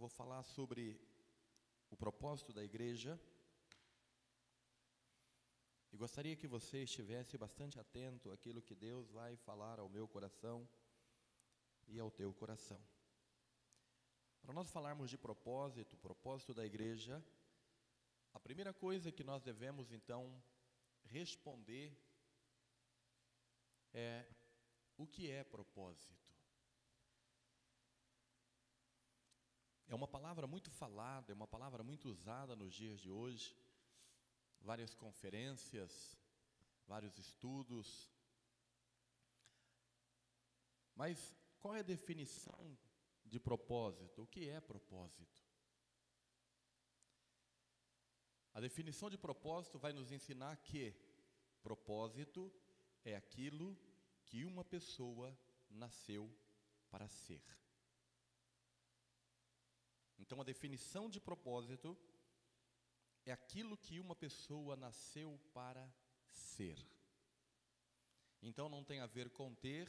vou falar sobre o propósito da igreja. E gostaria que você estivesse bastante atento àquilo que Deus vai falar ao meu coração e ao teu coração. Para nós falarmos de propósito, propósito da igreja, a primeira coisa que nós devemos então responder é: o que é propósito? É uma palavra muito falada, é uma palavra muito usada nos dias de hoje. Várias conferências, vários estudos. Mas qual é a definição de propósito? O que é propósito? A definição de propósito vai nos ensinar que propósito é aquilo que uma pessoa nasceu para ser. Então, a definição de propósito é aquilo que uma pessoa nasceu para ser. Então, não tem a ver com ter,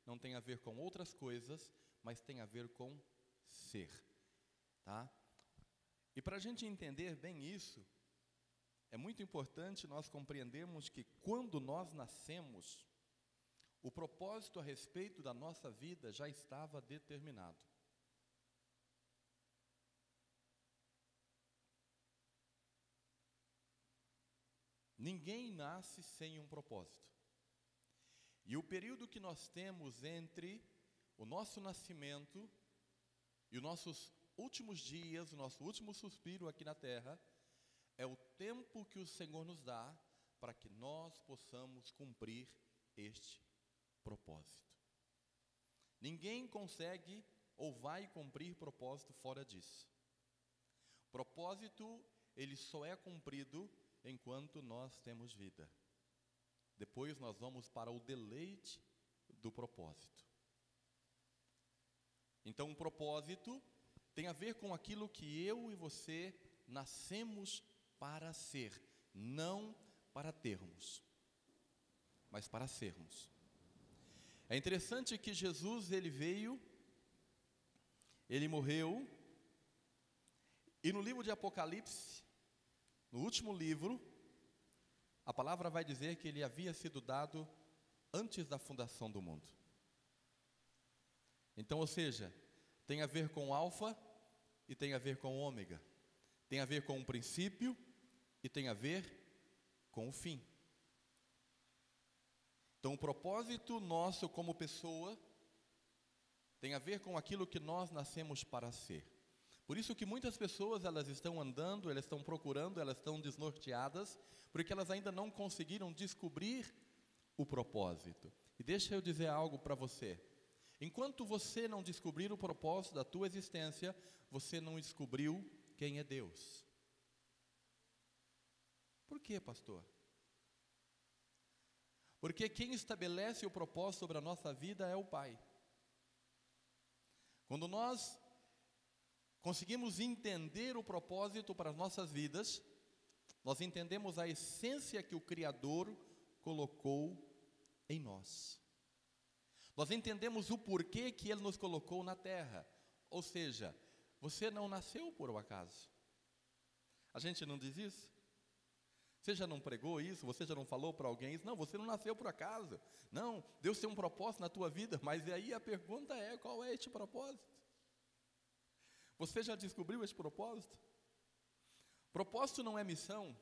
não tem a ver com outras coisas, mas tem a ver com ser, tá? E para a gente entender bem isso, é muito importante nós compreendermos que quando nós nascemos, o propósito a respeito da nossa vida já estava determinado. Ninguém nasce sem um propósito. E o período que nós temos entre o nosso nascimento e os nossos últimos dias, o nosso último suspiro aqui na terra, é o tempo que o Senhor nos dá para que nós possamos cumprir este propósito. Ninguém consegue ou vai cumprir propósito fora disso. Propósito, ele só é cumprido enquanto nós temos vida. Depois nós vamos para o deleite do propósito. Então, o propósito tem a ver com aquilo que eu e você nascemos para ser, não para termos, mas para sermos. É interessante que Jesus, ele veio, ele morreu, e no livro de Apocalipse, no último livro, a palavra vai dizer que ele havia sido dado antes da fundação do mundo. Então, ou seja, tem a ver com o alfa e tem a ver com o ômega. Tem a ver com o princípio e tem a ver com o fim. Então, o propósito nosso como pessoa tem a ver com aquilo que nós nascemos para ser. Por isso que muitas pessoas, elas estão andando, elas estão procurando, elas estão desnorteadas, porque elas ainda não conseguiram descobrir o propósito. E deixa eu dizer algo para você. Enquanto você não descobrir o propósito da tua existência, você não descobriu quem é Deus. Por quê, pastor? Porque quem estabelece o propósito sobre a nossa vida é o Pai. Quando nós conseguimos entender o propósito para as nossas vidas, nós entendemos a essência que o Criador colocou em nós. Nós entendemos o porquê que Ele nos colocou na terra. Ou seja, você não nasceu por um acaso. A gente não diz isso? Você já não pregou isso? Você já não falou para alguém isso? Não, você não nasceu por acaso. Não, Deus tem um propósito na tua vida. Mas aí a pergunta é: qual é este propósito? Você já descobriu esse propósito? Propósito não é missão.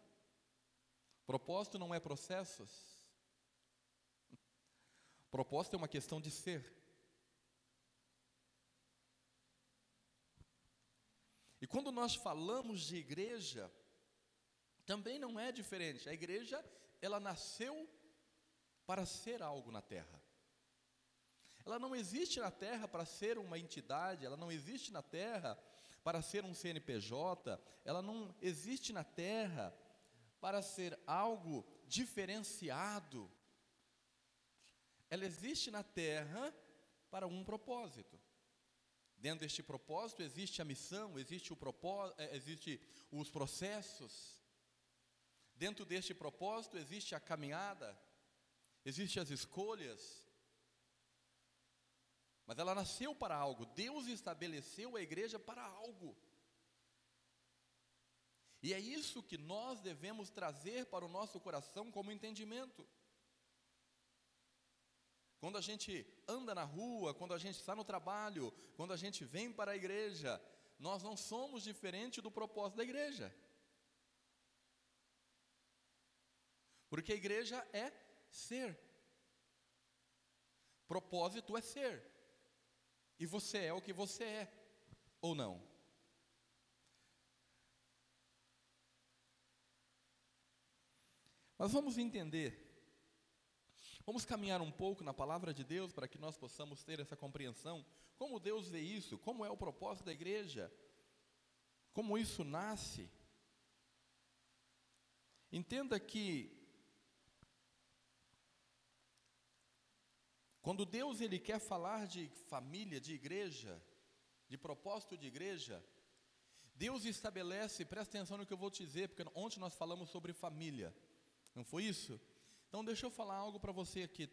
Propósito não é processos. Propósito é uma questão de ser. E quando nós falamos de igreja, também não é diferente. A igreja, ela nasceu para ser algo na terra. Ela não existe na terra para ser uma entidade, ela não existe na terra para ser um CNPJ, ela não existe na terra para ser algo diferenciado. Ela existe na terra para um propósito. Dentro deste propósito existe a missão, existe o propósito, existe os processos. Dentro deste propósito existe a caminhada, existem as escolhas. Mas ela nasceu para algo. Deus estabeleceu a igreja para algo. E é isso que nós devemos trazer para o nosso coração como entendimento. Quando a gente anda na rua, quando a gente está no trabalho, quando a gente vem para a igreja, nós não somos diferente do propósito da igreja. Porque a igreja é ser. Propósito é ser. E você é o que você é, ou não? Mas vamos entender, vamos caminhar um pouco na palavra de Deus para que nós possamos ter essa compreensão. Como Deus vê isso? Como é o propósito da igreja? Como isso nasce? Entenda que quando Deus ele quer falar de família, de igreja, de propósito de igreja, Deus estabelece, presta atenção no que eu vou te dizer, porque ontem nós falamos sobre família, não foi isso? Então deixa eu falar algo para você aqui.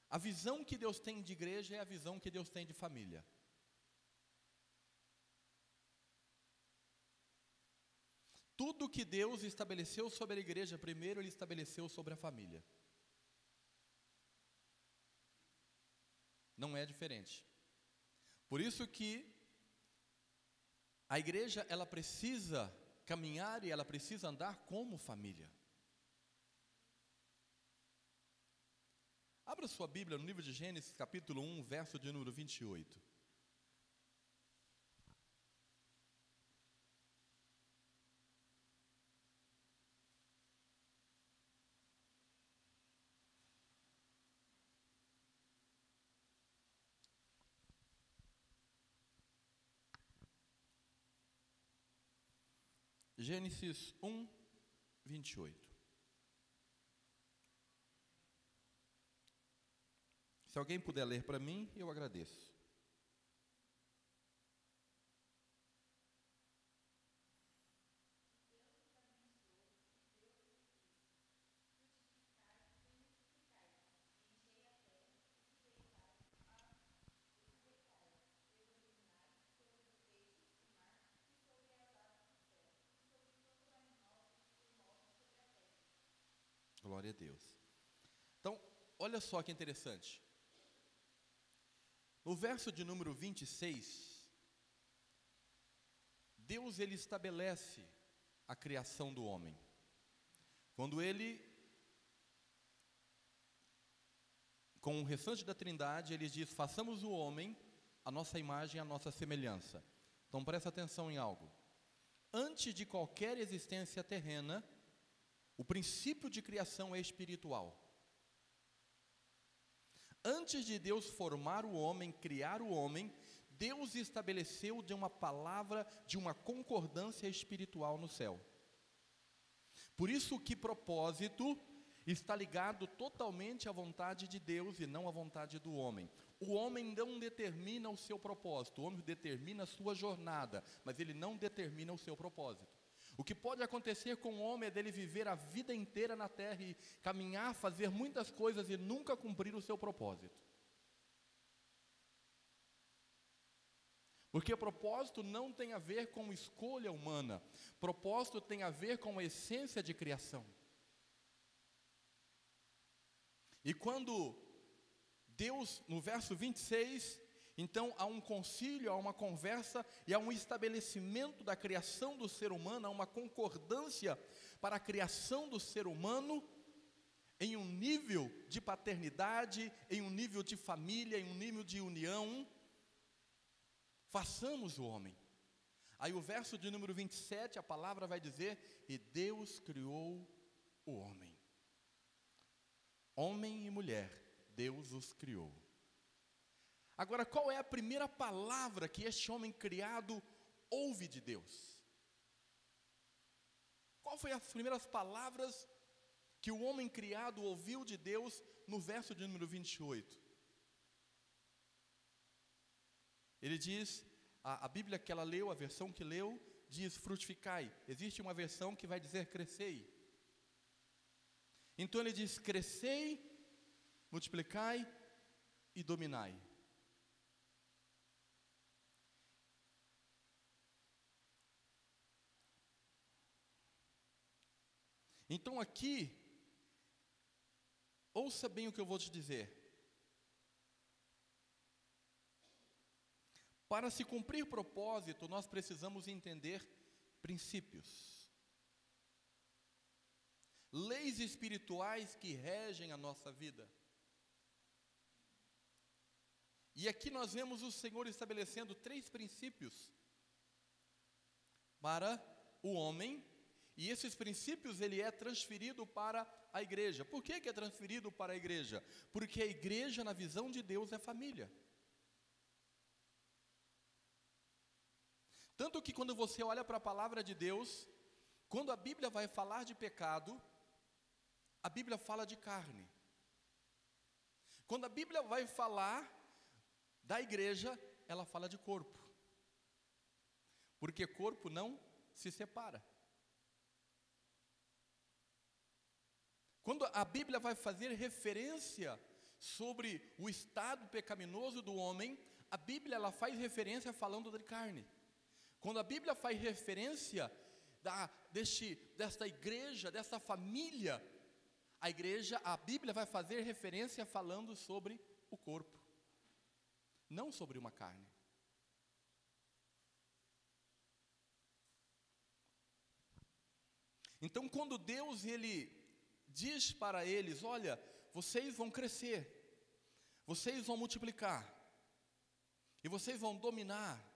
A visão que Deus tem de igreja é a visão que Deus tem de família. Tudo que Deus estabeleceu sobre a igreja, primeiro Ele estabeleceu sobre a família. Não é diferente. Por isso que a igreja, ela precisa caminhar e ela precisa andar como família. Abra sua Bíblia no livro de Gênesis, capítulo 1, verso de número 28. Gênesis 1, 28. Se alguém puder ler para mim, eu agradeço. Glória a Deus. Então, olha só que interessante. No verso de número 26, Deus ele estabelece a criação do homem. Quando ele, com o restante da Trindade, ele diz: façamos o homem a nossa imagem, a nossa semelhança. Então presta atenção em algo. Antes de qualquer existência terrena, o princípio de criação é espiritual. Antes de Deus formar o homem, criar o homem, Deus estabeleceu de uma palavra, de uma concordância espiritual no céu. Por isso que propósito está ligado totalmente à vontade de Deus e não à vontade do homem. O homem não determina o seu propósito, o homem determina a sua jornada, mas ele não determina o seu propósito. O que pode acontecer com o homem é dele viver a vida inteira na terra e caminhar, fazer muitas coisas e nunca cumprir o seu propósito. Porque propósito não tem a ver com escolha humana, propósito tem a ver com a essência de criação. E quando Deus, no verso 26, então há um concílio, há uma conversa e há um estabelecimento da criação do ser humano, há uma concordância para a criação do ser humano em um nível de paternidade, em um nível de família, em um nível de união. Façamos o homem. Aí o verso de número 27, a palavra vai dizer: e Deus criou o homem. Homem e mulher, Deus os criou. Agora, qual é a primeira palavra que este homem criado ouve de Deus? Qual foi as primeiras palavras que o homem criado ouviu de Deus no verso de número 28? Ele diz, a Bíblia que ela leu, a versão que leu, diz frutificai. Existe uma versão que vai dizer crescei. Então ele diz crescei, multiplicai e dominai. Então aqui, ouça bem o que eu vou te dizer. Para se cumprir propósito, nós precisamos entender princípios. Leis espirituais que regem a nossa vida. E aqui nós vemos o Senhor estabelecendo 3 princípios para o homem, e esses princípios ele é transferido para a igreja. Por que é transferido para a igreja? Porque a igreja, na visão de Deus, é família. Tanto que quando você olha para a palavra de Deus, quando a Bíblia vai falar de pecado, a Bíblia fala de carne. Quando a Bíblia vai falar da igreja, ela fala de corpo. Porque corpo não se separa. Quando a Bíblia vai fazer referência sobre o estado pecaminoso do homem, a Bíblia ela faz referência falando de carne. Quando a Bíblia faz referência desta igreja, dessa família, a Bíblia vai fazer referência falando sobre o corpo, não sobre uma carne. Então, quando Deus ele diz para eles, olha, vocês vão crescer, vocês vão multiplicar, e vocês vão dominar.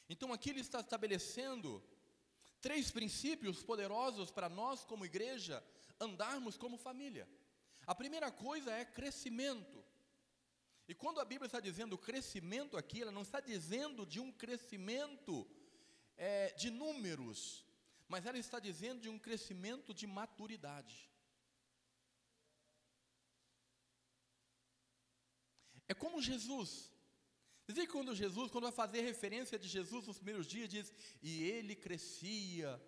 Então aqui ele está estabelecendo 3 princípios poderosos para nós como igreja andarmos como família. A primeira coisa é crescimento. E quando a Bíblia está dizendo crescimento aqui, ela não está dizendo de um crescimento de números, mas ela está dizendo de um crescimento de maturidade. É como Jesus. Dizia que quando vai fazer referência de Jesus nos primeiros dias, diz, e ele crescia,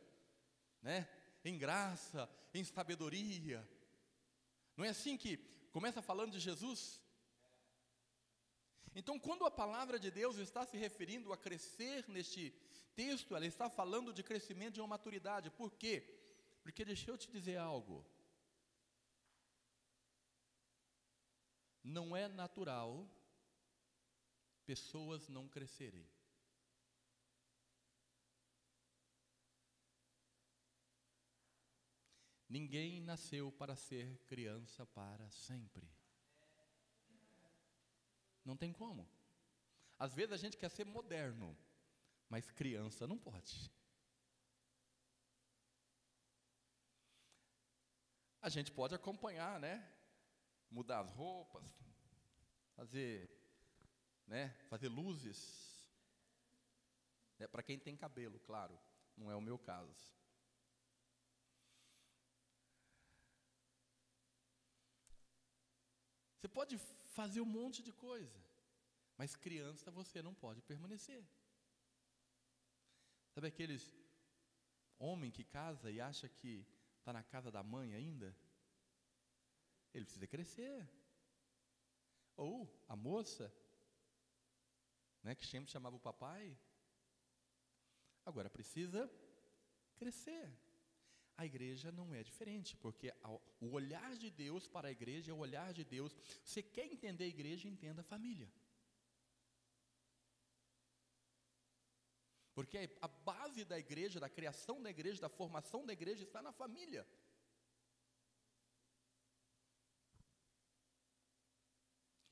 né, em graça, em sabedoria. Não é assim que começa falando de Jesus? Então, quando a palavra de Deus está se referindo a crescer neste texto, ela está falando de crescimento de uma maturidade. Por quê? Porque deixa eu te dizer algo. Não é natural pessoas não crescerem. Ninguém nasceu para ser criança para sempre. Não tem como. Às vezes a gente quer ser moderno, mas criança não pode. A gente pode acompanhar, né? Mudar as roupas, fazer luzes, né? Para quem tem cabelo, claro, não é o meu caso. Você pode fazer um monte de coisa, mas criança você não pode permanecer. Sabe aqueles homem que casa e acha que está na casa da mãe ainda? Ele precisa crescer. Ou a moça, né, que sempre chamava o papai, agora precisa crescer. A igreja não é diferente, porque o olhar de Deus para a igreja é o olhar de Deus. Você quer entender a igreja, entenda a família. Porque a base da igreja, da criação da igreja, da formação da igreja está na família.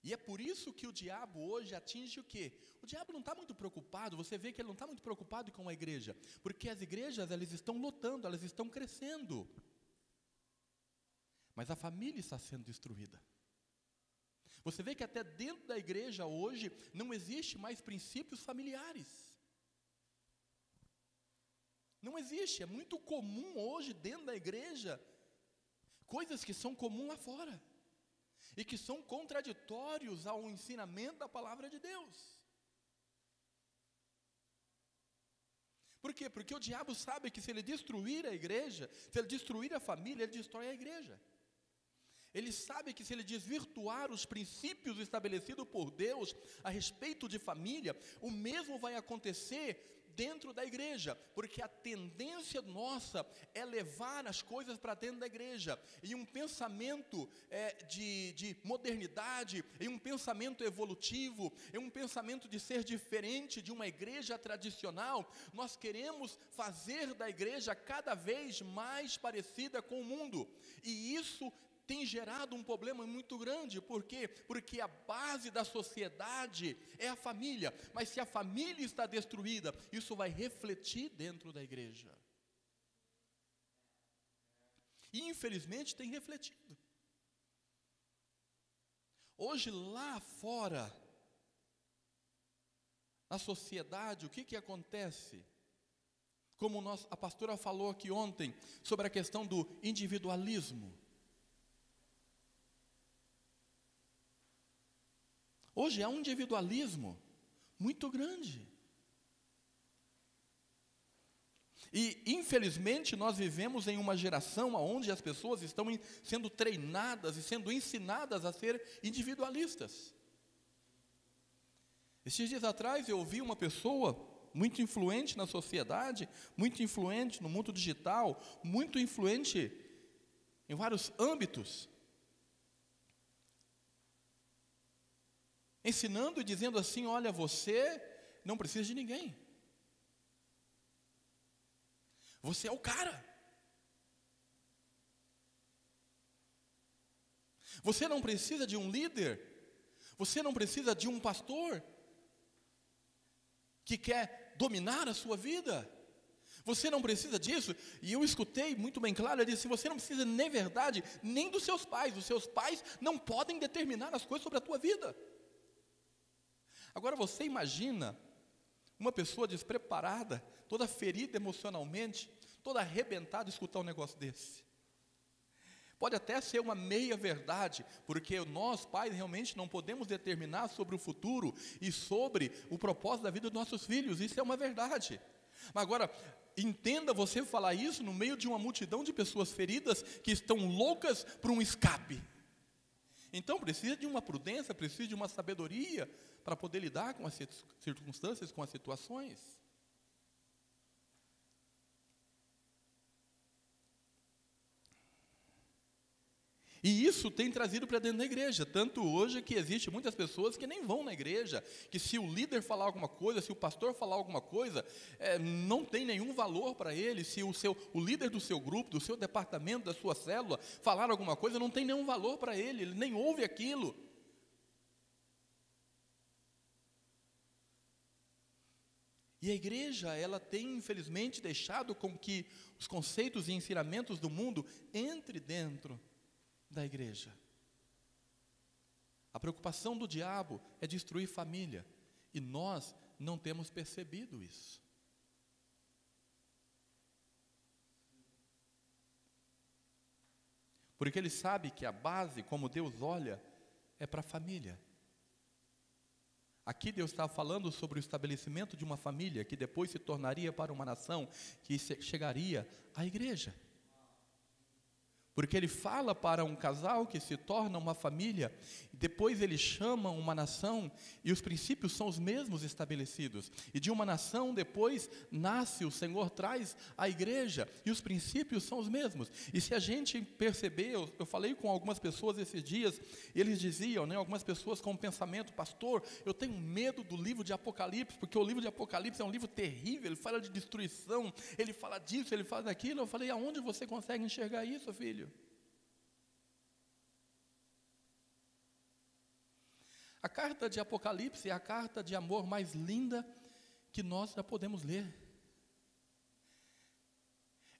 E é por isso que o diabo hoje atinge o quê? O diabo não está muito preocupado, você vê que ele não está muito preocupado com a igreja, porque as igrejas, elas estão lotando, elas estão crescendo. Mas a família está sendo destruída. Você vê que até dentro da igreja hoje, não existe mais princípios familiares. Não existe, é muito comum hoje dentro da igreja, coisas que são comuns lá fora. E que são contraditórios ao ensinamento da palavra de Deus. Por quê? Porque o diabo sabe que se ele destruir a igreja, se ele destruir a família, ele destrói a igreja. Ele sabe que se ele desvirtuar os princípios estabelecidos por Deus a respeito de família, o mesmo vai acontecer dentro da igreja, porque a tendência nossa é levar as coisas para dentro da igreja, e um pensamento de modernidade, e um pensamento evolutivo, e um pensamento de ser diferente de uma igreja tradicional. Nós queremos fazer da igreja cada vez mais parecida com o mundo, e isso tem gerado um problema muito grande. Por quê? Porque a base da sociedade é a família, mas se a família está destruída, isso vai refletir dentro da igreja. E infelizmente tem refletido. Hoje lá fora, na sociedade, o que acontece? Como a pastora falou aqui ontem, sobre a questão do individualismo. Hoje há um individualismo muito grande. E, infelizmente, nós vivemos em uma geração onde as pessoas estão sendo treinadas e sendo ensinadas a ser individualistas. Esses dias atrás eu ouvi uma pessoa muito influente na sociedade, muito influente no mundo digital, muito influente em vários âmbitos, ensinando e dizendo assim: olha, você não precisa de ninguém. Você é o cara. Você não precisa de um líder. Você não precisa de um pastor que quer dominar a sua vida. Você não precisa disso. E eu escutei muito bem claro, ele disse: você não precisa, nem verdade, nem dos seus pais. Os seus pais não podem determinar as coisas sobre a tua vida. Agora você imagina uma pessoa despreparada, toda ferida emocionalmente, toda arrebentada, escutar um negócio desse. Pode até ser uma meia verdade, porque nós, pais, realmente não podemos determinar sobre o futuro e sobre o propósito da vida dos nossos filhos. Isso é uma verdade. Mas agora, entenda você falar isso no meio de uma multidão de pessoas feridas que estão loucas por um escape. Então precisa de uma prudência, precisa de uma sabedoria para poder lidar com as circunstâncias, com as situações. E isso tem trazido para dentro da igreja, tanto hoje que existe muitas pessoas que nem vão na igreja, que se o líder falar alguma coisa, se o pastor falar alguma coisa, não tem nenhum valor para ele. Se o líder do seu grupo, do seu departamento, da sua célula, falar alguma coisa, não tem nenhum valor para ele nem ouve aquilo. E a igreja, ela tem infelizmente deixado com que os conceitos e ensinamentos do mundo entre dentro da igreja. A preocupação do diabo é destruir família, e nós não temos percebido isso. Porque ele sabe que a base, como Deus olha, é para a família. Aqui Deus está falando sobre o estabelecimento de uma família que depois se tornaria para uma nação, que chegaria à igreja. Porque ele fala para um casal que se torna uma família, depois ele chama uma nação, e os princípios são os mesmos estabelecidos. E de uma nação depois nasce, o Senhor traz a igreja, e os princípios são os mesmos. E se a gente perceber, eu falei com algumas pessoas esses dias, e eles diziam, algumas pessoas com o pensamento: pastor, eu tenho medo do livro de Apocalipse, porque o livro de Apocalipse é um livro terrível, ele fala de destruição, ele fala disso, ele fala daquilo. Eu falei: aonde você consegue enxergar isso, filho? A carta de Apocalipse é a carta de amor mais linda que nós já podemos ler.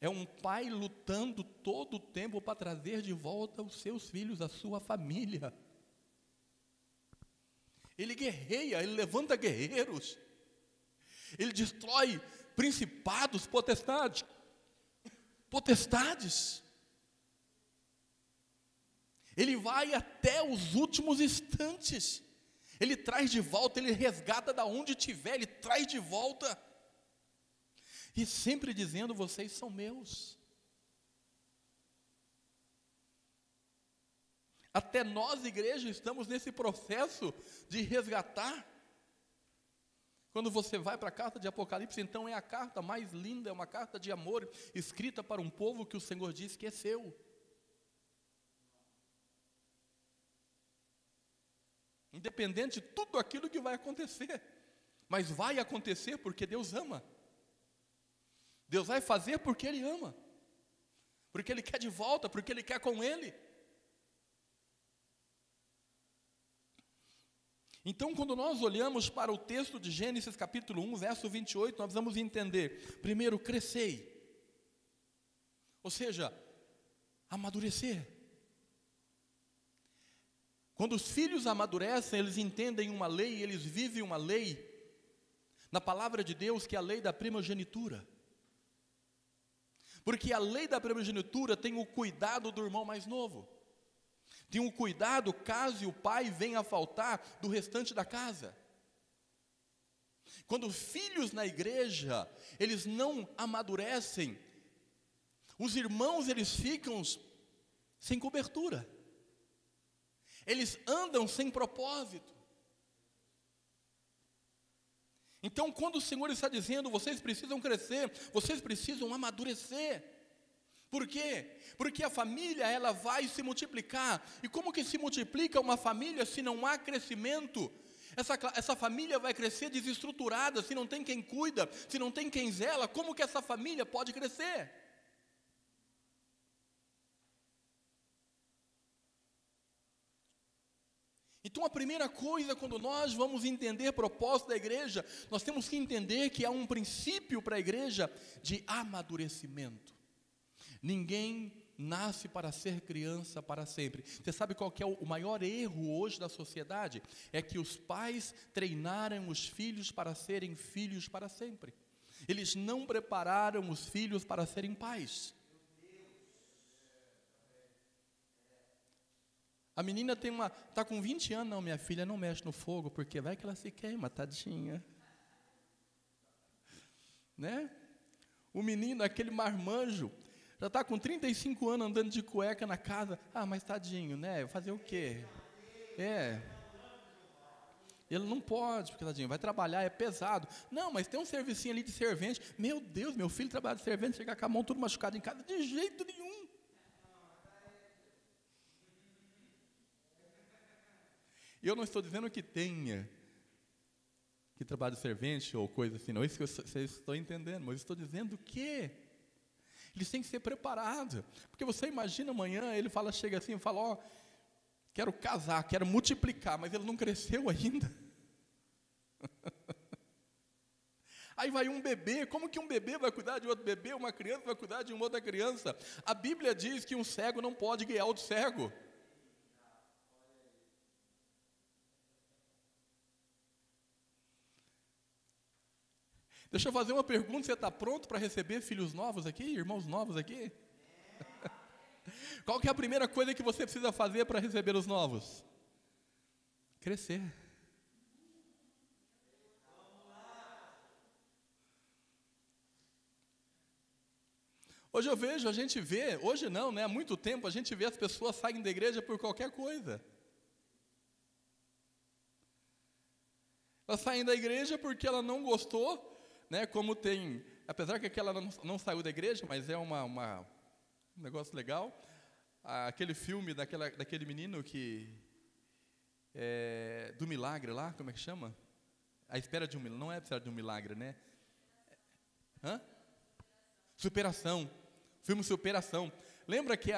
É um pai lutando todo o tempo para trazer de volta os seus filhos, a sua família. Ele guerreia, ele levanta guerreiros. Ele destrói principados, potestades. Ele vai até os últimos instantes. Ele traz de volta, ele resgata da onde estiver, ele traz de volta. E sempre dizendo: vocês são meus. Até nós, igreja, estamos nesse processo de resgatar. Quando você vai para a carta de Apocalipse, então é a carta mais linda, é uma carta de amor, escrita para um povo que o Senhor diz que é seu. Independente de tudo aquilo que vai acontecer, mas vai acontecer porque Deus ama. Deus vai fazer porque Ele ama, porque Ele quer de volta, porque Ele quer com Ele. Então, quando nós olhamos para o texto de Gênesis capítulo 1, verso 28, nós vamos entender, primeiro, crescei, ou seja, amadurecer. Quando os filhos amadurecem, eles entendem uma lei, eles vivem uma lei, na palavra de Deus, que é a lei da primogenitura. Porque a lei da primogenitura tem o cuidado do irmão mais novo. Tem o cuidado caso o pai venha a faltar do restante da casa. Quando filhos na igreja, eles não amadurecem, os irmãos eles ficam sem cobertura. Eles andam sem propósito. Então, quando o Senhor está dizendo, vocês precisam crescer, vocês precisam amadurecer. Por quê? Porque a família, ela vai se multiplicar. E como que se multiplica uma família se não há crescimento? Essa família vai crescer desestruturada, se não tem quem cuida, se não tem quem zela, como que essa família pode crescer? Então a primeira coisa, quando nós vamos entender o propósito da igreja, nós temos que entender que há um princípio para a igreja de amadurecimento. Ninguém nasce para ser criança para sempre. Você sabe qual que é o maior erro hoje da sociedade? É que os pais treinaram os filhos para serem filhos para sempre. Eles não prepararam os filhos para serem pais. A menina está com 20 anos, não, minha filha, não mexe no fogo, porque vai que ela se queima, tadinha. Né? O menino, aquele marmanjo, já está com 35 anos andando de cueca na casa. Ah, mas tadinho, né? Fazer o quê? Ele não pode, porque tadinho, vai trabalhar, é pesado. Não, mas tem um servicinho ali de servente. Meu Deus, meu filho trabalha de servente, chega com a mão tudo machucado em casa, de jeito nenhum. E eu não estou dizendo que tenha que trabalhar de servente ou coisa assim, não, isso que vocês estão entendendo, mas eu estou dizendo que eles têm que ser preparados, porque você imagina amanhã, ele chega assim e fala, ó, quero casar, quero multiplicar, mas ele não cresceu ainda. Aí vai um bebê, como que um bebê vai cuidar de outro bebê, uma criança vai cuidar de uma outra criança? A Bíblia diz que um cego não pode guiar outro cego. Deixa eu fazer uma pergunta, você está pronto para receber filhos novos aqui, irmãos novos aqui? Qual que é a primeira coisa que você precisa fazer para receber os novos? Crescer. Hoje eu vejo, a gente vê, hoje não, né? Há muito tempo a gente vê as pessoas saírem da igreja por qualquer coisa. Elas saem da igreja porque ela não gostou, né, como tem, apesar que aquela não saiu da igreja, mas é um negócio legal, aquele filme daquele menino que, do milagre lá, como é que chama? A espera de um milagre, não é a espera de um milagre, né? Superação, filme Superação. Lembra que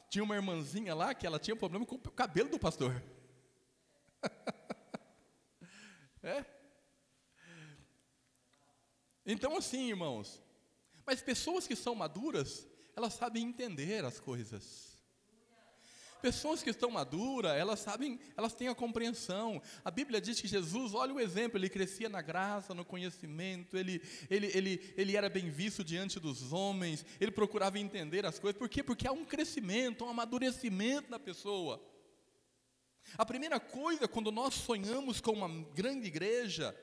tinha uma irmãzinha lá, que ela tinha problema com o cabelo do pastor? Então assim, irmãos, mas pessoas que são maduras, elas sabem entender as coisas. Pessoas que estão maduras, elas têm a compreensão. A Bíblia diz que Jesus, olha o exemplo, ele crescia na graça, no conhecimento, ele era bem visto diante dos homens, ele procurava entender as coisas. Por quê? Porque há um crescimento, um amadurecimento na pessoa. A primeira coisa, quando nós sonhamos com uma grande igreja,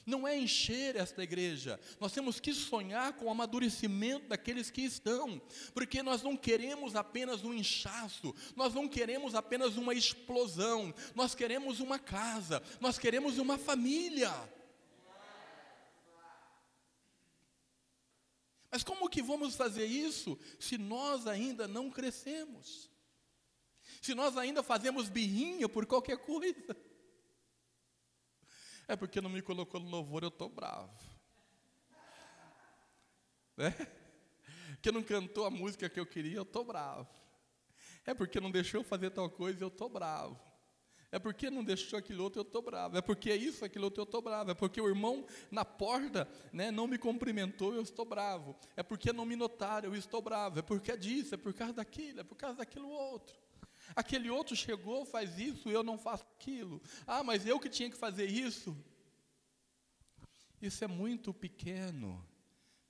não é encher esta igreja. Nós temos que sonhar com o amadurecimento daqueles que estão, porque nós não queremos apenas um inchaço, nós não queremos apenas uma explosão, nós queremos uma casa, nós queremos uma família. Mas como que vamos fazer isso se nós ainda não crescemos? Se nós ainda fazemos birrinha por qualquer coisa? É porque não me colocou no louvor, eu estou bravo. É? Porque não cantou a música que eu queria, eu estou bravo. É porque não deixou eu fazer tal coisa, eu estou bravo. É porque não deixou aquilo outro, eu estou bravo. É porque isso, aquilo outro, eu estou bravo. É porque o irmão na porta, né, não me cumprimentou, eu estou bravo. É porque não me notaram, eu estou bravo. É porque é disso, é por causa daquilo, é por causa daquilo outro. Aquele outro chegou, faz isso, eu não faço aquilo. Ah, mas eu que tinha que fazer isso. Isso é muito pequeno,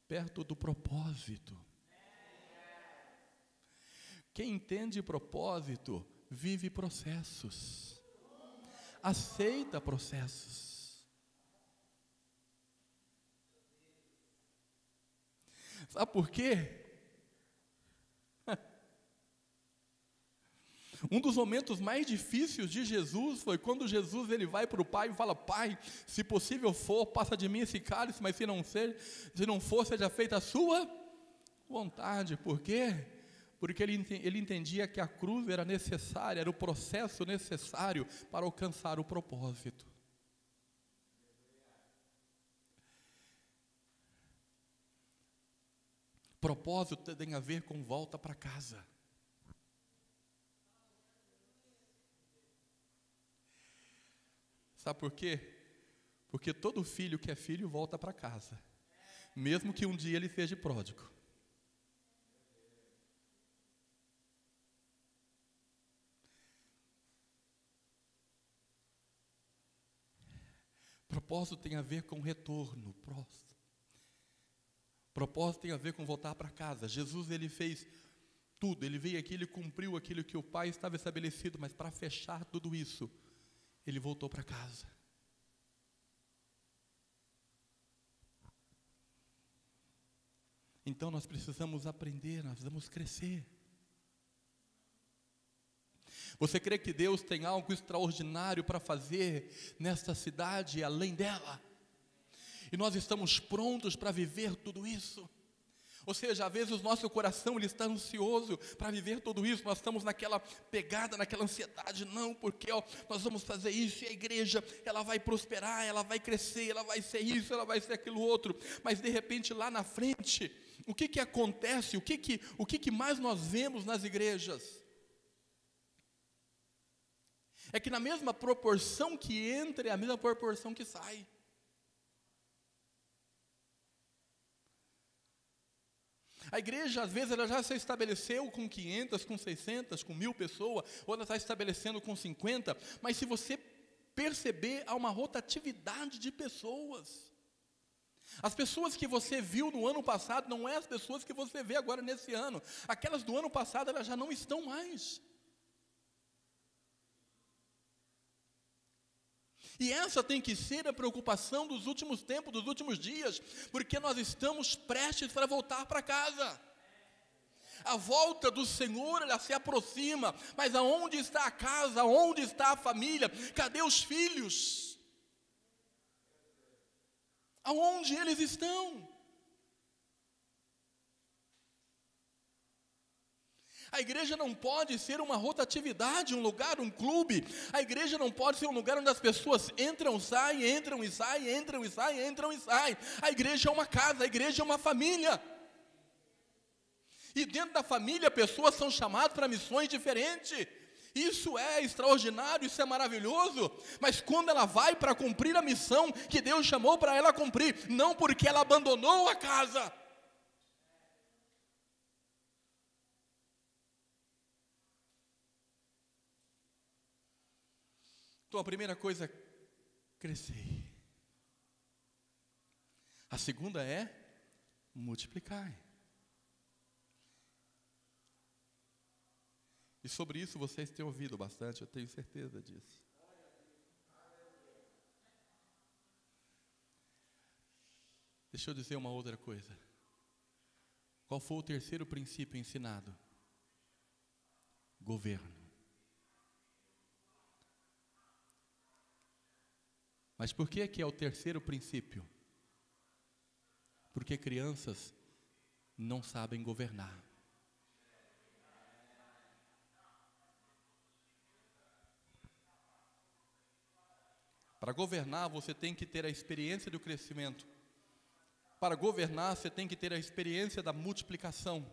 perto do propósito. Quem entende propósito, vive processos. Aceita processos. Sabe por quê? Um dos momentos mais difíceis de Jesus foi quando Jesus ele vai para o Pai e fala: Pai, se possível for, passa de mim esse cálice, mas se não for, seja feita a sua vontade. Por quê? Porque ele entendia que a cruz era necessária, era o processo necessário para alcançar o propósito. Propósito tem a ver com volta para casa. Sabe por quê? Porque todo filho que é filho volta para casa, mesmo que um dia ele seja pródigo. Propósito tem a ver com retorno. Propósito tem a ver com voltar para casa. Jesus ele fez tudo, ele veio aqui, ele cumpriu aquilo que o Pai estava estabelecido, mas para fechar tudo isso, ele voltou para casa. Então nós precisamos aprender, nós vamos crescer. Você crê que Deus tem algo extraordinário para fazer nesta cidade e além dela? E nós estamos prontos para viver tudo isso? Ou seja, às vezes o nosso coração ele está ansioso para viver tudo isso. Nós estamos naquela pegada, naquela ansiedade. Não, porque nós vamos fazer isso e a igreja ela vai prosperar, ela vai crescer, ela vai ser isso, ela vai ser aquilo outro. Mas de repente lá na frente, o que acontece? O que mais nós vemos nas igrejas? É que na mesma proporção que entra é a mesma proporção que sai. A igreja, às vezes, ela já se estabeleceu com 500, com 600, com 1000 pessoas, ou ela está estabelecendo com 50, mas se você perceber, há uma rotatividade de pessoas. As pessoas que você viu no ano passado, não é as pessoas que você vê agora nesse ano. Aquelas do ano passado, elas já não estão mais. E essa tem que ser a preocupação dos últimos tempos, dos últimos dias, porque nós estamos prestes para voltar para casa. A volta do Senhor, ela se aproxima, mas aonde está a casa, aonde está a família, cadê os filhos? Aonde eles estão? A igreja não pode ser uma rotatividade, um lugar, um clube. A igreja não pode ser um lugar onde as pessoas entram, saem, entram e saem, entram e saem, entram e saem. A igreja é uma casa, a igreja é uma família. E dentro da família, pessoas são chamadas para missões diferentes. Isso é extraordinário, isso é maravilhoso. Mas quando ela vai para cumprir a missão que Deus chamou para ela cumprir, não porque ela abandonou a casa. Então a primeira coisa é crescer. A segunda é multiplicar. E sobre isso vocês têm ouvido bastante, eu tenho certeza disso. Deixa eu dizer uma outra coisa. Qual foi o terceiro princípio ensinado? Governo. Mas por que é o terceiro princípio? Porque crianças não sabem governar. Para governar, você tem que ter a experiência do crescimento. Para governar, você tem que ter a experiência da multiplicação.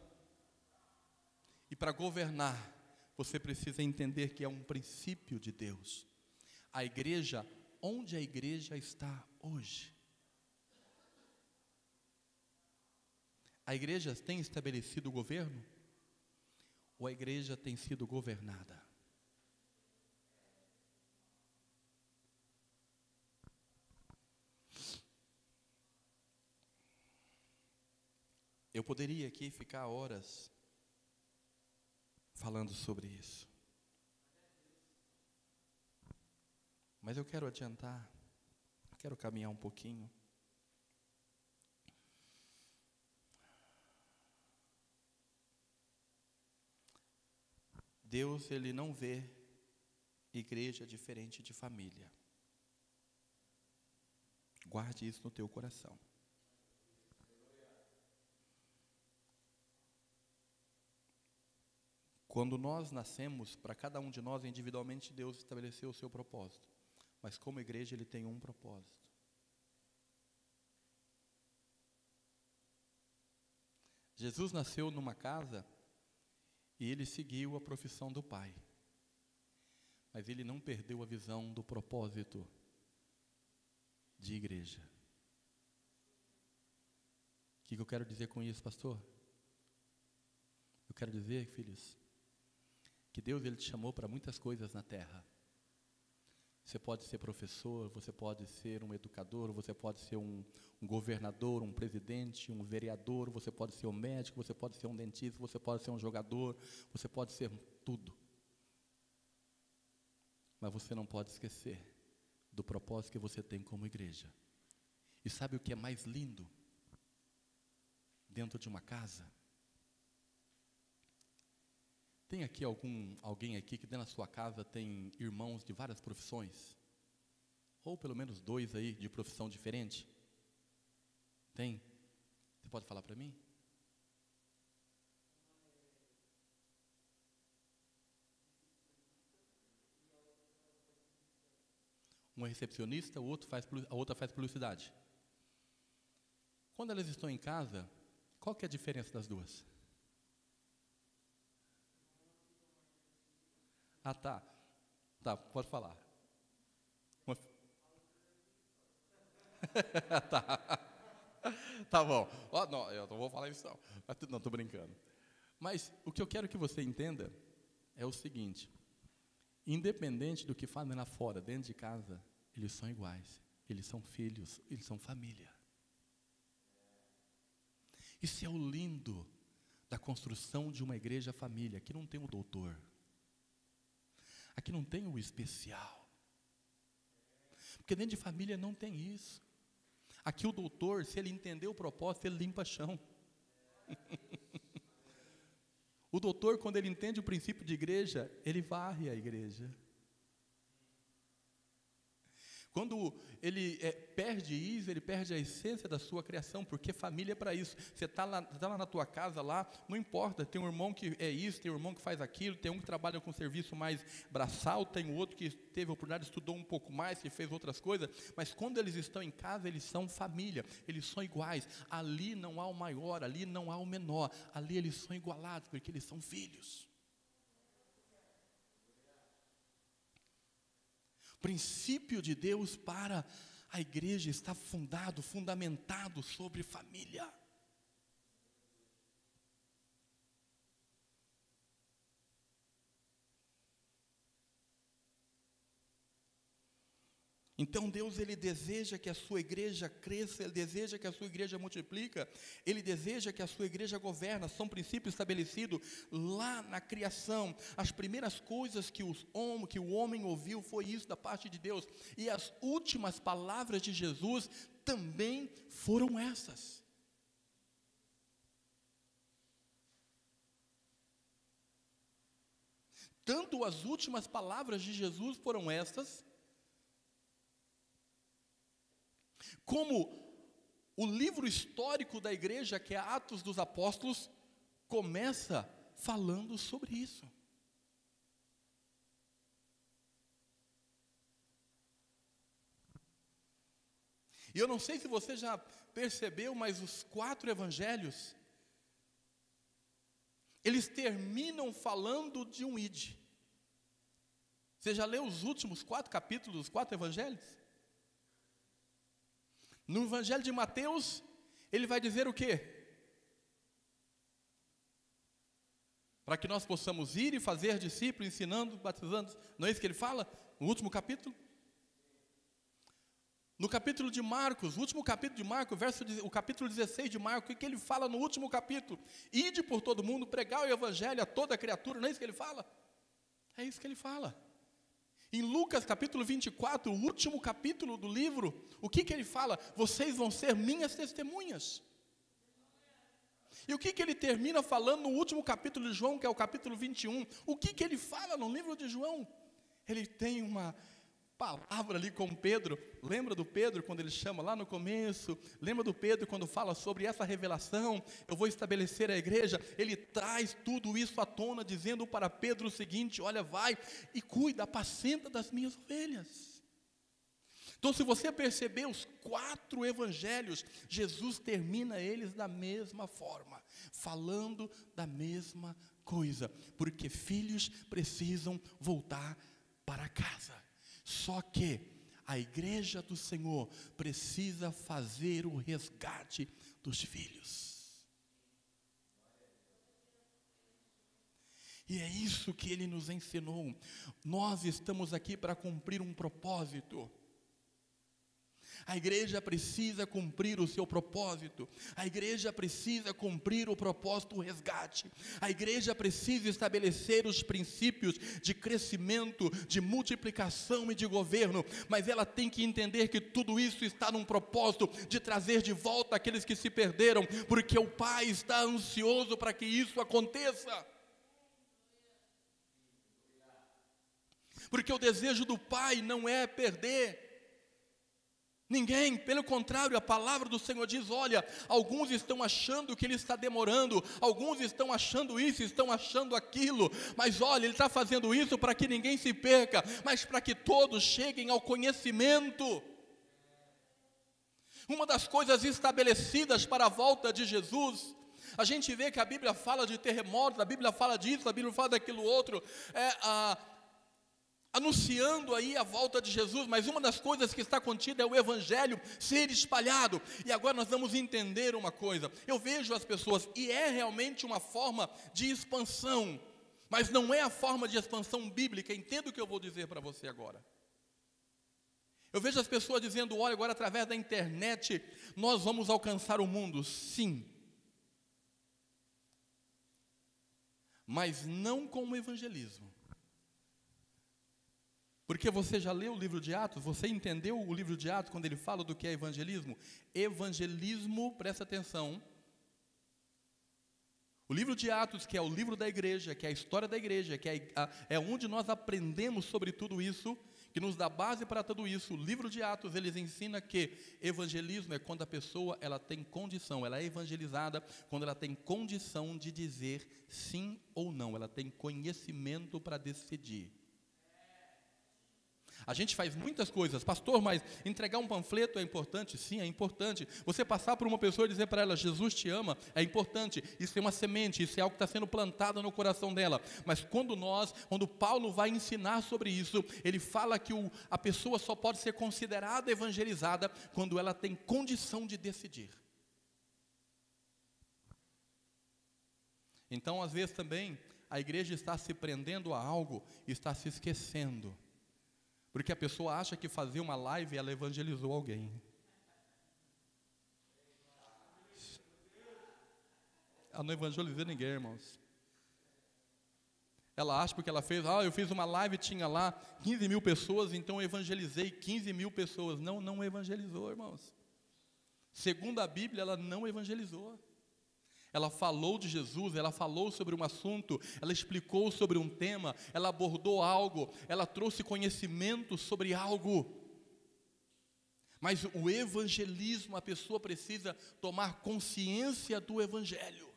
E para governar, você precisa entender que é um princípio de Deus. A igreja, onde a igreja está hoje? A igreja tem estabelecido o governo? Ou a igreja tem sido governada? Eu poderia aqui ficar horas falando sobre isso. Mas eu quero adiantar, eu quero caminhar um pouquinho. Deus, Ele não vê igreja diferente de família. Guarde isso no teu coração. Quando nós nascemos, para cada um de nós individualmente, Deus estabeleceu o seu propósito. Mas como igreja, Ele tem um propósito. Jesus nasceu numa casa e Ele seguiu a profissão do Pai. Mas Ele não perdeu a visão do propósito de igreja. O que eu quero dizer com isso, pastor? Eu quero dizer, filhos, que Deus, Ele te chamou para muitas coisas na terra. Você pode ser professor, você pode ser um educador, você pode ser um governador, um presidente, um vereador, você pode ser um médico, você pode ser um dentista, você pode ser um jogador, você pode ser tudo. Mas você não pode esquecer do propósito que você tem como igreja. E sabe o que é mais lindo dentro de uma casa? Tem aqui alguém aqui que dentro da sua casa tem irmãos de várias profissões? Ou pelo menos 2 aí de profissão diferente? Tem? Você pode falar para mim? Um é recepcionista, a outra faz publicidade. Quando elas estão em casa, qual que é a diferença das duas? Ah, tá. Tá, pode falar. Tá. Tá bom. Oh, não, eu não vou falar isso não. Não, estou brincando. Mas o que eu quero que você entenda é o seguinte. Independente do que fazem lá fora, dentro de casa, eles são iguais. Eles são filhos, eles são família. Isso é o lindo da construção de uma igreja família. Aqui não tem o doutor. Aqui não tem o especial. Porque dentro de família não tem isso. Aqui o doutor, se ele entender o propósito, ele limpa chão. O doutor, quando ele entende o princípio de igreja, ele varre a igreja. Quando ele perde isso, ele perde a essência da sua criação, porque família é para isso. Você está lá na tua casa, lá, não importa, tem um irmão que é isso, tem um irmão que faz aquilo, tem um que trabalha com serviço mais braçal, tem um outro que teve a oportunidade, estudou um pouco mais, que fez outras coisas, mas quando eles estão em casa, eles são família, eles são iguais. Ali não há o maior, ali não há o menor, ali eles são igualados, porque eles são filhos. O princípio de Deus para a igreja está fundamentado sobre família. Então Deus, Ele deseja que a sua igreja cresça, Ele deseja que a sua igreja multiplica, Ele deseja que a sua igreja governa. São princípios estabelecidos lá na criação. As primeiras coisas que o homem ouviu foi isso da parte de Deus. E as últimas palavras de Jesus também foram essas. Tanto as últimas palavras de Jesus foram estas, como o livro histórico da igreja, que é Atos dos Apóstolos, começa falando sobre isso. E eu não sei se você já percebeu, mas os 4 evangelhos, eles terminam falando de um ide. Você já leu os últimos 4 capítulos dos 4 evangelhos? No evangelho de Mateus, ele vai dizer o quê? Para que nós possamos ir e fazer discípulos, ensinando, batizando. Não é isso que ele fala? No último capítulo? No capítulo de Marcos, o último capítulo de Marcos, o capítulo 16 de Marcos, o que ele fala no último capítulo? Ide por todo mundo, pregar o evangelho a toda criatura, não é isso que ele fala? É isso que ele fala. Em Lucas capítulo 24, o último capítulo do livro, o que ele fala? Vocês vão ser minhas testemunhas. E o que ele termina falando no último capítulo de João, que é o capítulo 21? O que ele fala no livro de João? Ele tem uma palavra ali com Pedro. Lembra do Pedro quando ele chama lá no começo? Lembra do Pedro quando fala sobre essa revelação? Eu vou estabelecer a igreja. Ele traz tudo isso à tona, dizendo para Pedro o seguinte: olha, vai e cuida, apacenta das minhas ovelhas. Então, se você perceber os 4 evangelhos, Jesus termina eles da mesma forma, falando da mesma coisa, porque filhos precisam voltar para casa. Só que a igreja do Senhor precisa fazer o resgate dos filhos. E é isso que ele nos ensinou. Nós estamos aqui para cumprir um propósito. A igreja precisa cumprir o seu propósito. A igreja precisa cumprir o propósito do resgate. A igreja precisa estabelecer os princípios de crescimento, de multiplicação e de governo. Mas ela tem que entender que tudo isso está num propósito de trazer de volta aqueles que se perderam, porque o Pai está ansioso para que isso aconteça. Porque o desejo do Pai não é perder ninguém, pelo contrário, a palavra do Senhor diz: olha, alguns estão achando que Ele está demorando, alguns estão achando isso, estão achando aquilo, mas olha, Ele está fazendo isso para que ninguém se perca, mas para que todos cheguem ao conhecimento. Uma das coisas estabelecidas para a volta de Jesus, a gente vê que a Bíblia fala de terremotos, a Bíblia fala disso, a Bíblia fala daquilo outro, anunciando aí a volta de Jesus, mas uma das coisas que está contida é o evangelho ser espalhado. E agora nós vamos entender uma coisa. Eu vejo as pessoas, e é realmente uma forma de expansão, mas não é a forma de expansão bíblica. Entenda o que eu vou dizer para você agora. Eu vejo as pessoas dizendo: olha, agora através da internet nós vamos alcançar o mundo. Sim, mas não com o evangelismo. Porque você já leu o livro de Atos? Você entendeu o livro de Atos quando ele fala do que é evangelismo? Evangelismo, presta atenção. O livro de Atos, que é o livro da igreja, que é a história da igreja, que é onde nós aprendemos sobre tudo isso, que nos dá base para tudo isso. O livro de Atos, eles ensina que evangelismo é quando a pessoa ela tem condição, ela é evangelizada quando ela tem condição de dizer sim ou não, ela tem conhecimento para decidir. A gente faz muitas coisas, pastor, mas entregar um panfleto é importante? Sim, é importante. Você passar por uma pessoa e dizer para ela: Jesus te ama, é importante. Isso é uma semente, isso é algo que está sendo plantado no coração dela. Mas quando Paulo vai ensinar sobre isso, ele fala que a pessoa só pode ser considerada evangelizada quando ela tem condição de decidir. Então, às vezes também, a igreja está se prendendo a algo e está se esquecendo. Porque a pessoa acha que fazer uma live ela evangelizou alguém. Ela não evangelizou ninguém, irmãos. Ela acha porque ela fez, eu fiz uma live, tinha lá 15 mil pessoas, então eu evangelizei 15 mil pessoas. Não, não evangelizou, irmãos. Segundo a Bíblia, ela não evangelizou. Ela falou de Jesus, ela falou sobre um assunto, ela explicou sobre um tema, ela abordou algo, ela trouxe conhecimento sobre algo. Mas o evangelismo, a pessoa precisa tomar consciência do evangelho.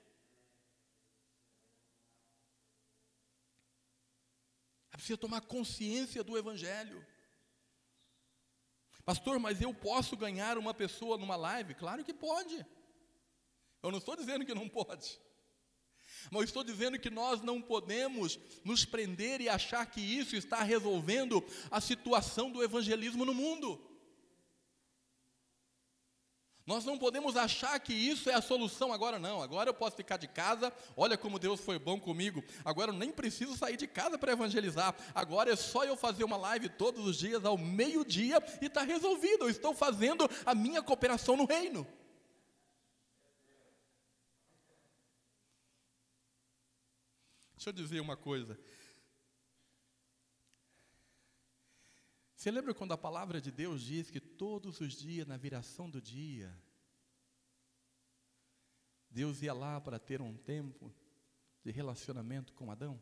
Ela precisa tomar consciência do evangelho. Pastor, mas eu posso ganhar uma pessoa numa live? Claro que pode. Eu não estou dizendo que não pode. Mas eu estou dizendo que nós não podemos nos prender e achar que isso está resolvendo a situação do evangelismo no mundo. Nós não podemos achar que isso é a solução agora, não. Agora eu posso ficar de casa, olha como Deus foi bom comigo. Agora eu nem preciso sair de casa para evangelizar. Agora é só eu fazer uma live todos os dias, ao meio-dia, e está resolvido. Eu estou fazendo a minha cooperação no reino. Deixa eu dizer uma coisa. Você lembra quando a palavra de Deus diz que todos os dias, na viração do dia, Deus ia lá para ter um tempo de relacionamento com Adão?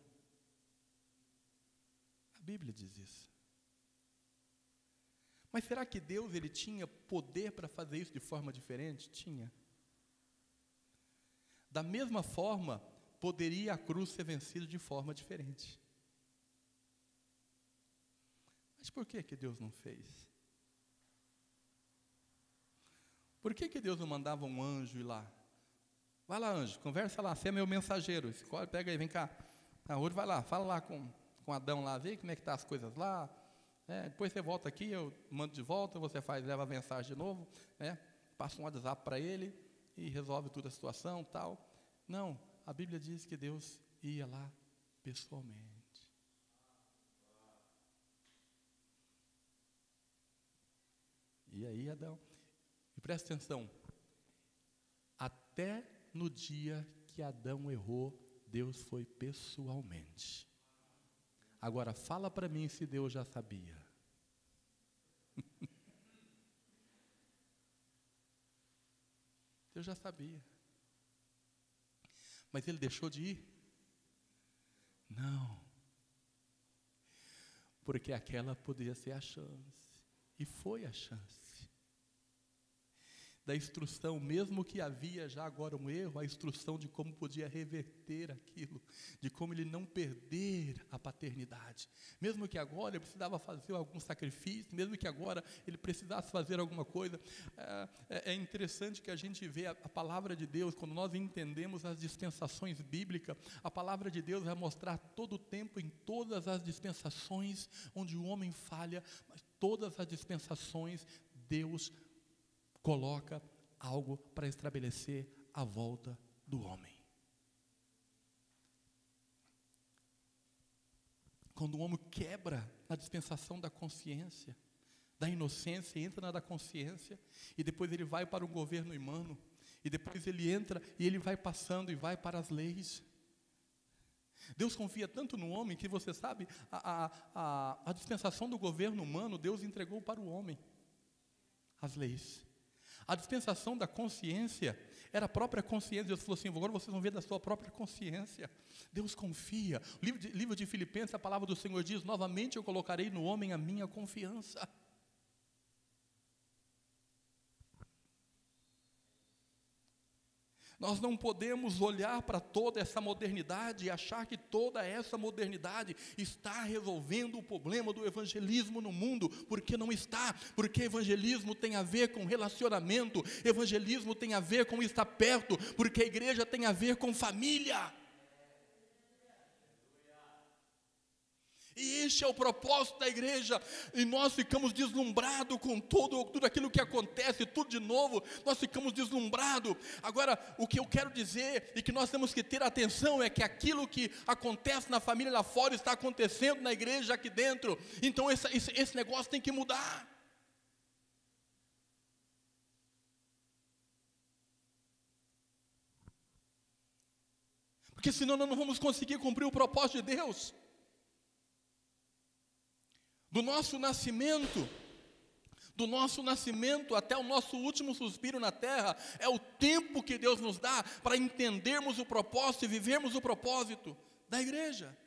A Bíblia diz isso. Mas será que Deus ele tinha poder para fazer isso de forma diferente? Tinha. Da mesma forma, poderia a cruz ser vencida de forma diferente. Mas por que Deus não fez? Por que Deus não mandava um anjo ir lá? Vai lá, anjo, conversa lá, você é meu mensageiro. Escolhe, pega aí, vem cá. Hoje vai lá, fala lá com Adão lá, vê como é que estão as coisas lá. Depois você volta aqui, eu mando de volta, você leva a mensagem de novo, passa um WhatsApp para ele e resolve toda a situação, tal. Não, a Bíblia diz que Deus ia lá pessoalmente. E aí, Adão, e presta atenção, até no dia que Adão errou, Deus foi pessoalmente. Agora, fala para mim se Deus já sabia. Deus já sabia. Mas ele deixou de ir? Não. Porque aquela poderia ser a chance. E foi a chance. Da instrução, mesmo que havia já agora um erro, a instrução de como podia reverter aquilo, de como ele não perder a paternidade. Mesmo que agora ele precisava fazer algum sacrifício, mesmo que agora ele precisasse fazer alguma coisa. É interessante que a gente vê a palavra de Deus, quando nós entendemos as dispensações bíblicas, a palavra de Deus vai mostrar todo o tempo, em todas as dispensações, onde o homem falha, mas todas as dispensações, Deus coloca algo para estabelecer a volta do homem. Quando o homem quebra na dispensação da consciência, da inocência, entra na da consciência, e depois ele vai para um governo humano, e depois ele entra e ele vai passando e vai para as leis. Deus confia tanto no homem que você sabe, a dispensação do governo humano, Deus entregou para o homem as leis. A dispensação da consciência era a própria consciência. Deus falou assim, agora vocês vão ver da sua própria consciência. Deus confia. O livro de Filipenses, a palavra do Senhor diz, novamente eu colocarei no homem a minha confiança. Nós não podemos olhar para toda essa modernidade e achar que toda essa modernidade está resolvendo o problema do evangelismo no mundo, porque não está, porque evangelismo tem a ver com relacionamento, evangelismo tem a ver com estar perto, porque a igreja tem a ver com família. E este é o propósito da igreja, e nós ficamos deslumbrados com tudo aquilo que acontece, tudo de novo, nós ficamos deslumbrados. Agora, o que eu quero dizer, e que nós temos que ter atenção, é que aquilo que acontece na família lá fora, está acontecendo na igreja aqui dentro, então esse negócio tem que mudar. Porque senão nós não vamos conseguir cumprir o propósito de Deus. Do nosso nascimento, Do nosso nascimento até o nosso último suspiro na terra, é o tempo que Deus nos dá para entendermos o propósito e vivermos o propósito da igreja.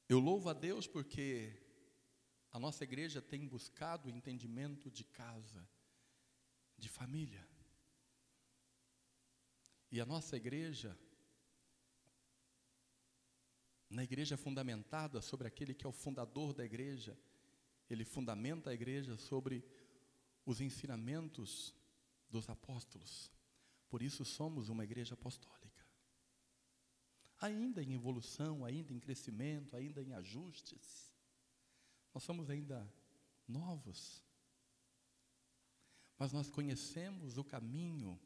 Eu louvo a Deus porque a nossa igreja tem buscado o entendimento de casa, de família. E a nossa igreja, na igreja fundamentada sobre aquele que é o fundador da igreja, ele fundamenta a igreja sobre os ensinamentos dos apóstolos. Por isso somos uma igreja apostólica. Ainda em evolução, ainda em crescimento, ainda em ajustes. Nós somos ainda novos. Mas nós conhecemos o caminho.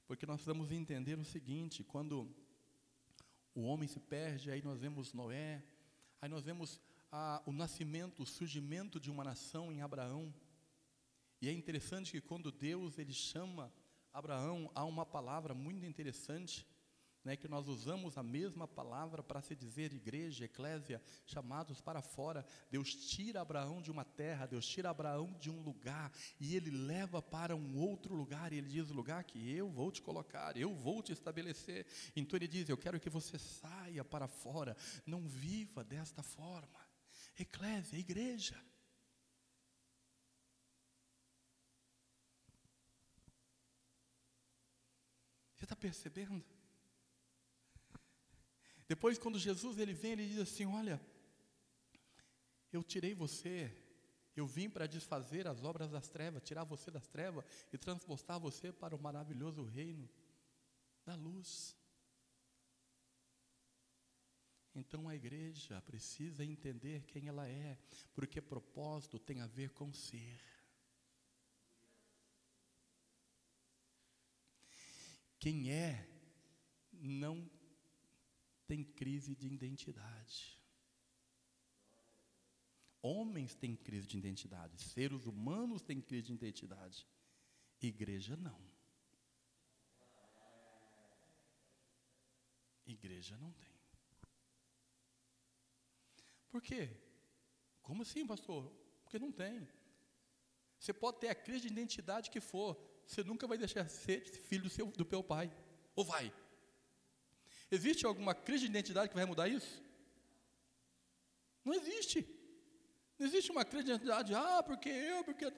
Porque nós precisamos entender o seguinte: quando o homem se perde, aí nós vemos Noé, aí nós vemos o nascimento, o surgimento de uma nação em Abraão. E é interessante que quando Deus ele chama Abraão, há uma palavra muito interessante, né, que nós usamos a mesma palavra para se dizer igreja, eclésia, chamados para fora. Deus tira Abraão de uma terra, Deus tira Abraão de um lugar, e Ele leva para um outro lugar, e Ele diz: o lugar que eu vou te colocar, eu vou te estabelecer. Então Ele diz: eu quero que você saia para fora, não viva desta forma. Eclésia, igreja. Você está percebendo? Depois, quando Jesus ele vem, ele diz assim: olha, eu tirei você, eu vim para desfazer as obras das trevas, tirar você das trevas e transportar você para o maravilhoso reino da luz. Então a igreja precisa entender quem ela é, porque propósito tem a ver com ser. Quem é não tem crise de identidade. Homens têm crise de identidade, seres humanos têm crise de identidade. Igreja não. Igreja não tem. Por quê? Como assim, pastor? Porque não tem. Você pode ter a crise de identidade que for, você nunca vai deixar de ser filho do teu pai. Ou vai? Existe alguma crise de identidade que vai mudar isso? Não existe. Não existe uma crise de identidade, porque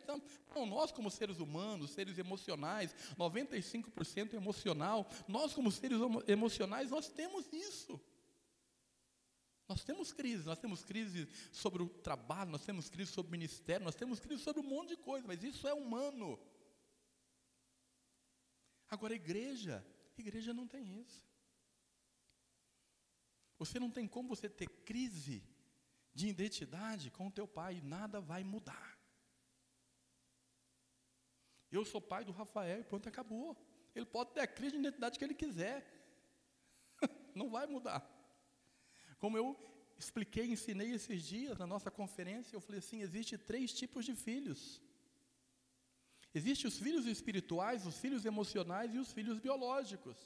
não, nós como seres humanos, seres emocionais, 95% emocional, nós como seres emocionais, nós temos isso. Nós temos crise sobre o trabalho, nós temos crise sobre o ministério, nós temos crise sobre um monte de coisa, mas isso é humano. Agora, igreja não tem isso. Você não tem como você ter crise de identidade com o teu pai, nada vai mudar. Eu sou pai do Rafael e pronto, acabou. Ele pode ter a crise de identidade que ele quiser. Não vai mudar. Como eu expliquei, ensinei esses dias na nossa conferência, eu falei assim: existe 3 tipos de filhos. Existem os filhos espirituais, os filhos emocionais e os filhos biológicos.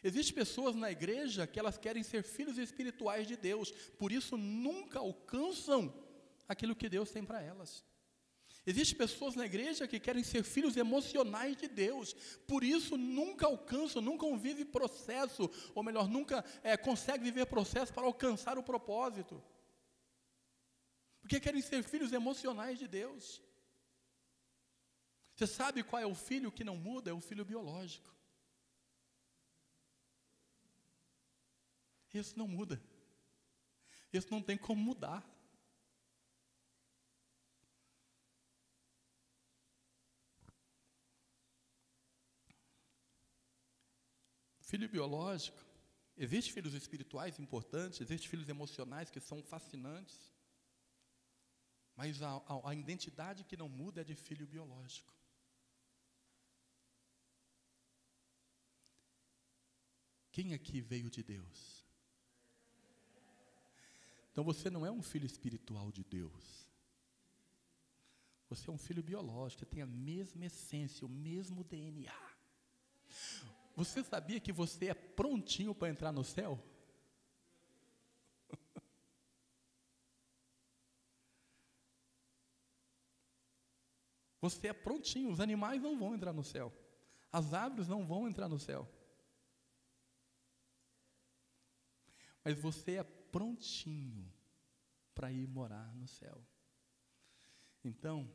Existem pessoas na igreja que elas querem ser filhos espirituais de Deus, por isso nunca alcançam aquilo que Deus tem para elas. Existem pessoas na igreja que querem ser filhos emocionais de Deus, por isso nunca alcançam, nunca vivem processo, ou melhor, nunca conseguem viver processo para alcançar o propósito. Porque querem ser filhos emocionais de Deus. Você sabe qual é o filho que não muda? É o filho biológico. Esse não muda. Esse não tem como mudar. Filho biológico, existem filhos espirituais importantes, existem filhos emocionais que são fascinantes, mas a identidade que não muda é de filho biológico. Quem aqui veio de Deus? Então você não é um filho espiritual de Deus. Você é um filho biológico, tem a mesma essência, o mesmo DNA. Você sabia que você é prontinho para entrar no céu? Você é prontinho, os animais não vão entrar no céu. As árvores não vão entrar no céu. Mas você é prontinho para ir morar no céu. Então,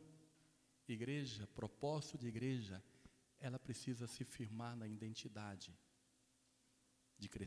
igreja, propósito de igreja, ela precisa se firmar na identidade de crescimento.